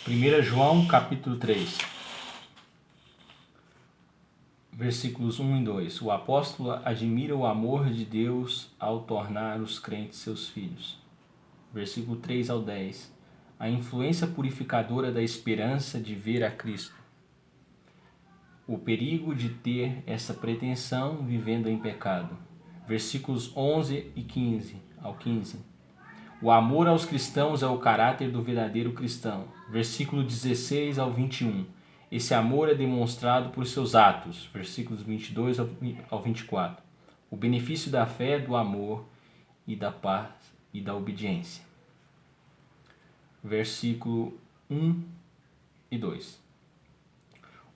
1 João capítulo 3, versículos 1 e 2. O apóstolo admira o amor de Deus ao tornar os crentes seus filhos. Versículo 3 ao 10. A influência purificadora da esperança de ver a Cristo. O perigo de ter essa pretensão vivendo em pecado. Versículos 11 e 15 ao 15. O amor aos cristãos é o caráter do verdadeiro cristão. Versículo 16 ao 21. Esse amor é demonstrado por seus atos. Versículos 22 ao 24. O benefício da fé, do amor e da paz e da obediência. Versículo 1 e 2.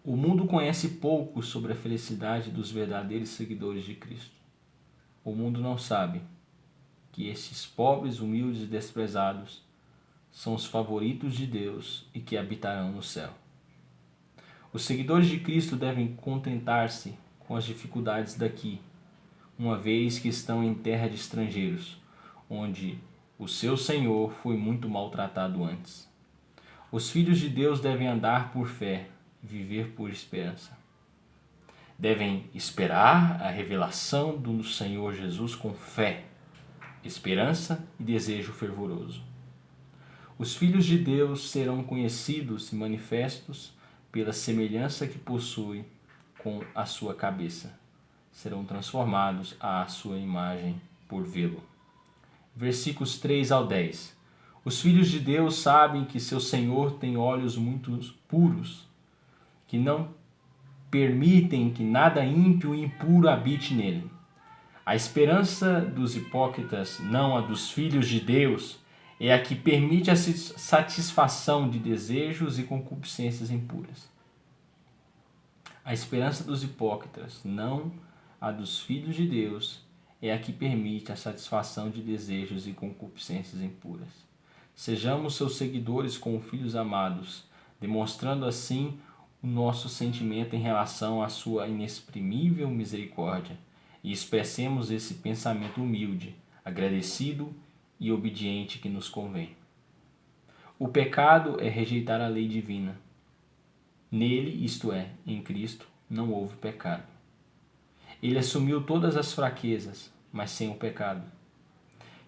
O mundo conhece pouco sobre a felicidade dos verdadeiros seguidores de Cristo. O mundo não sabe que esses pobres, humildes e desprezados são os favoritos de Deus e que habitarão no céu. Os seguidores de Cristo devem contentar-se com as dificuldades daqui, uma vez que estão em terra de estrangeiros, onde o seu Senhor foi muito maltratado antes. Os filhos de Deus devem andar por fé, viver por esperança. Devem esperar a revelação do Senhor Jesus com fé, esperança e desejo fervoroso. Os filhos de Deus serão conhecidos e manifestos pela semelhança que possui com a sua cabeça. Serão transformados à sua imagem por vê-lo. Versículos 3 ao 10. Os filhos de Deus sabem que seu Senhor tem olhos muito puros, que não permitem que nada ímpio e impuro habite nele. A esperança dos hipócritas, não a dos filhos de Deus, é a que permite a satisfação de desejos e concupiscências impuras. A esperança dos hipócritas, não a dos filhos de Deus, é a que permite a satisfação de desejos e concupiscências impuras. Sejamos seus seguidores como filhos amados, demonstrando assim o nosso sentimento em relação à sua inexprimível misericórdia, e expressemos esse pensamento humilde, agradecido e obediente que nos convém. O pecado é rejeitar a lei divina. Nele, isto é, em Cristo, não houve pecado. Ele assumiu todas as fraquezas, mas sem o pecado,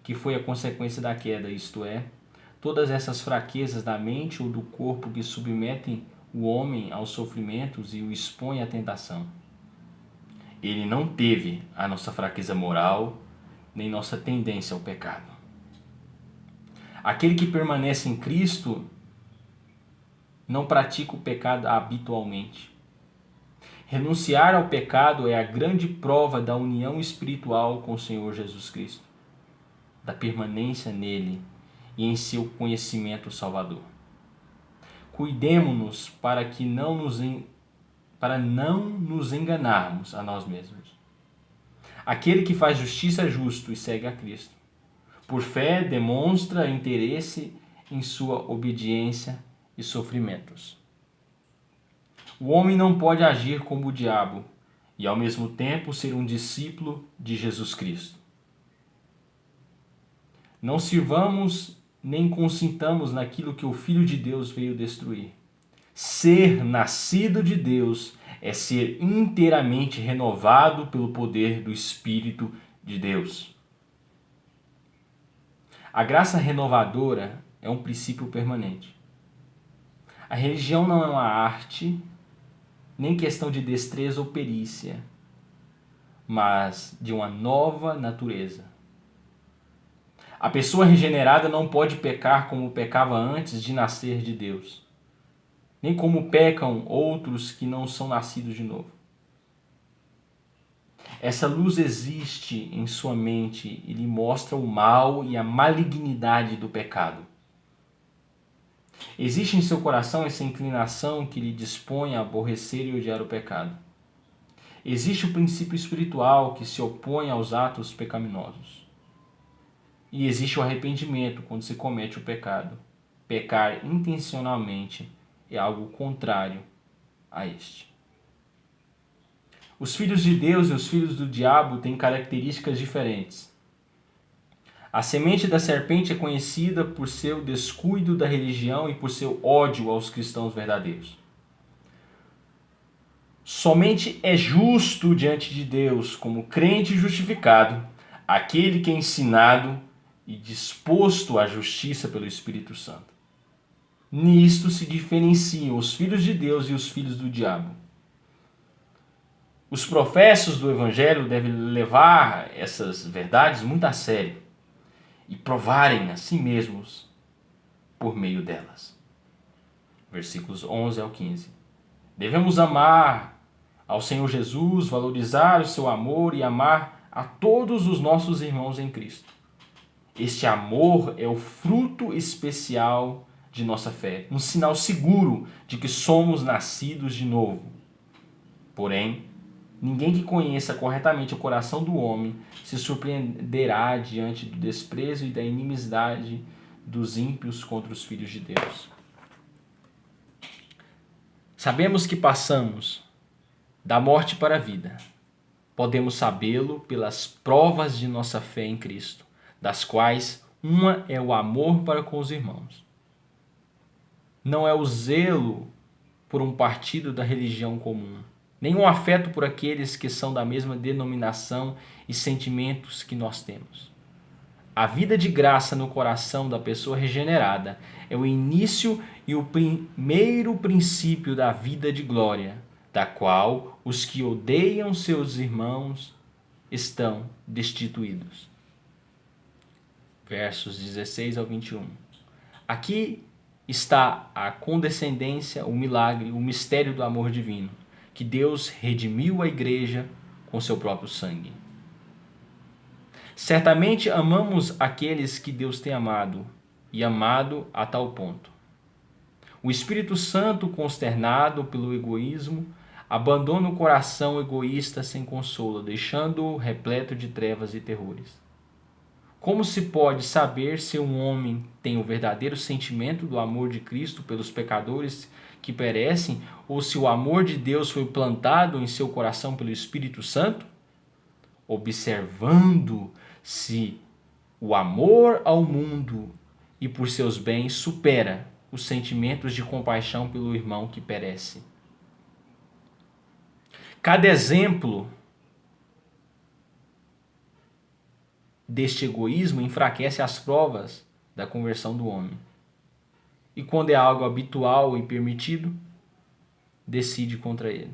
que foi a consequência da queda, isto é, todas essas fraquezas da mente ou do corpo que submetem o homem aos sofrimentos e o expõem à tentação. Ele não teve a nossa fraqueza moral, nem nossa tendência ao pecado. Aquele que permanece em Cristo não pratica o pecado habitualmente. Renunciar ao pecado é a grande prova da união espiritual com o Senhor Jesus Cristo, da permanência nele e em seu conhecimento salvador. Cuidemo-nos para não nos enganarmos a nós mesmos. Aquele que faz justiça é justo e segue a Cristo. Por fé, demonstra interesse em sua obediência e sofrimentos. O homem não pode agir como o diabo e, ao mesmo tempo, ser um discípulo de Jesus Cristo. Não sirvamos nem consintamos naquilo que o Filho de Deus veio destruir. Ser nascido de Deus é ser inteiramente renovado pelo poder do Espírito de Deus. A graça renovadora é um princípio permanente. A religião não é uma arte, nem questão de destreza ou perícia, mas de uma nova natureza. A pessoa regenerada não pode pecar como pecava antes de nascer de Deus, nem como pecam outros que não são nascidos de novo. Essa luz existe em sua mente e lhe mostra o mal e a malignidade do pecado. Existe em seu coração essa inclinação que lhe dispõe a aborrecer e odiar o pecado. Existe o princípio espiritual que se opõe aos atos pecaminosos. E existe o arrependimento quando se comete o pecado. Pecar intencionalmente é algo contrário a este. Os filhos de Deus e os filhos do diabo têm características diferentes. A semente da serpente é conhecida por seu descuido da religião e por seu ódio aos cristãos verdadeiros. Somente é justo diante de Deus, como crente justificado, aquele que é ensinado e disposto à justiça pelo Espírito Santo. Nisto se diferenciam os filhos de Deus e os filhos do diabo. Os professos do Evangelho devem levar essas verdades muito a sério e provarem a si mesmos por meio delas. Versículos 11 ao 15. Devemos amar ao Senhor Jesus, valorizar o seu amor e amar a todos os nossos irmãos em Cristo. Este amor é o fruto especial de nossa fé, um sinal seguro de que somos nascidos de novo. Porém, ninguém que conheça corretamente o coração do homem se surpreenderá diante do desprezo e da inimizade dos ímpios contra os filhos de Deus. Sabemos que passamos da morte para a vida. Podemos sabê-lo pelas provas de nossa fé em Cristo, das quais uma é o amor para com os irmãos. Não é o zelo por um partido da religião comum, nem um afeto por aqueles que são da mesma denominação e sentimentos que nós temos. A vida de graça no coração da pessoa regenerada é o início e o primeiro princípio da vida de glória, da qual os que odeiam seus irmãos estão destituídos. Versos 16 ao 21. Aqui está a condescendência, o milagre, o mistério do amor divino, que Deus redimiu a igreja com seu próprio sangue. Certamente amamos aqueles que Deus tem amado, e amado a tal ponto. O Espírito Santo, consternado pelo egoísmo, abandona o coração egoísta sem consolo, deixando-o repleto de trevas e terrores. Como se pode saber se um homem tem o verdadeiro sentimento do amor de Cristo pelos pecadores que perecem, ou se o amor de Deus foi plantado em seu coração pelo Espírito Santo? Observando se o amor ao mundo e por seus bens supera os sentimentos de compaixão pelo irmão que perece. Cada exemplo deste egoísmo enfraquece as provas da conversão do homem. E quando é algo habitual e permitido, decide contra ele.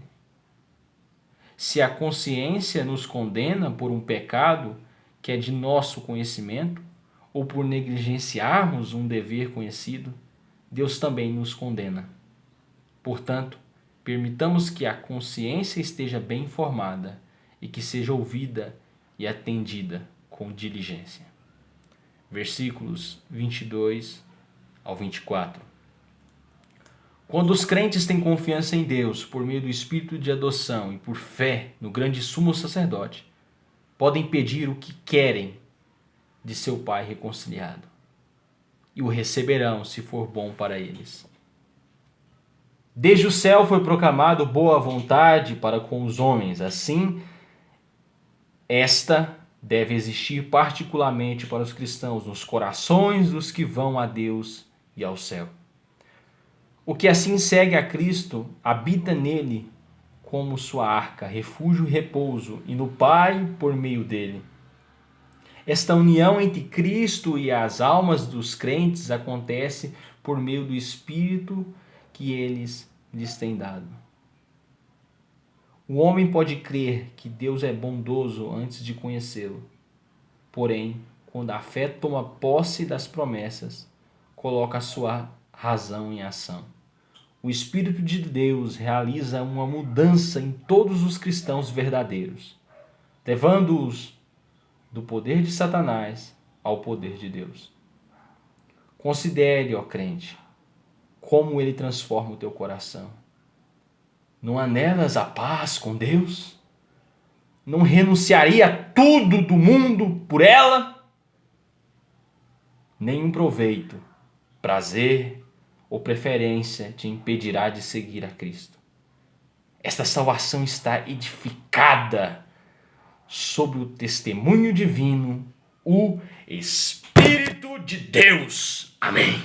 Se a consciência nos condena por um pecado que é de nosso conhecimento, ou por negligenciarmos um dever conhecido, Deus também nos condena. Portanto, permitamos que a consciência esteja bem informada e que seja ouvida e atendida com diligência. Versículos 22 ao 24. Quando os crentes têm confiança em Deus por meio do Espírito de adoção e por fé no grande sumo sacerdote, podem pedir o que querem de seu Pai reconciliado, e o receberão se for bom para eles. Desde o céu foi proclamado boa vontade para com os homens, assim esta deve existir particularmente para os cristãos nos corações dos que vão a Deus e ao céu. O que assim segue a Cristo habita nele como sua arca, refúgio e repouso, e no Pai por meio dele. Esta união entre Cristo e as almas dos crentes acontece por meio do Espírito que eles lhes têm dado. O homem pode crer que Deus é bondoso antes de conhecê-lo. Porém, quando a fé toma posse das promessas, coloca a sua razão em ação. O Espírito de Deus realiza uma mudança em todos os cristãos verdadeiros, levando-os do poder de Satanás ao poder de Deus. Considere, ó crente, como ele transforma o teu coração. Não anelas a paz com Deus? Não renunciaria a tudo do mundo por ela? Nenhum proveito, prazer ou preferência te impedirá de seguir a Cristo. Esta salvação está edificada sobre o testemunho divino, o Espírito de Deus. Amém.